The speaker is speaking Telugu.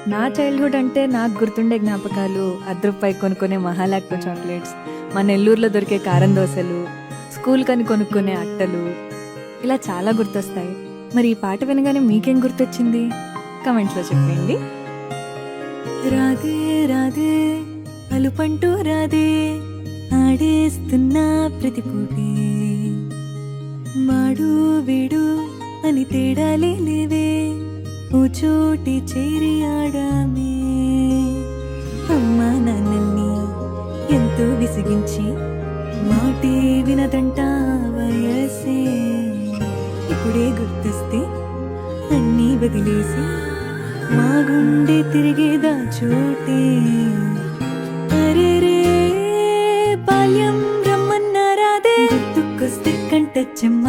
నా చైల్డ్‌హుడ్ అంటే నాకు గుర్తుండే జ్ఞాపకాలు రూ. 10 కొనుక్కునే మహాలాక్టో చాక్లెట్స్, మా నెల్లూరులో దొరికే కారం దోసలు, స్కూల్‌కని కొనుక్కునే అట్టలు, ఇలా చాలా గుర్తొస్తాయి. మరి ఈ పాట వినగానే మీకేం గుర్తొచ్చింది? కామెంట్స్‌లో చెప్పేయండి. రాధే రాధే అలుపంటూ రాధే ఆడేస్తున్నా ప్రతి పూటే మాడు వీడు అని తేడాలే లేవే ఓ చోటి చేరి ఆడామే అమ్మా నాన్నల్ని ఎంతో విసిగించి మాటే వినదంట వయసే ఇప్పుడే గుర్తొస్తే అన్నీ వదిలేసి మా గుండె తిరిగేదా చోటే అరే రే బాల్యం రమ్మన్నారాదే గుర్తుకొస్తే కంట చెమ్మ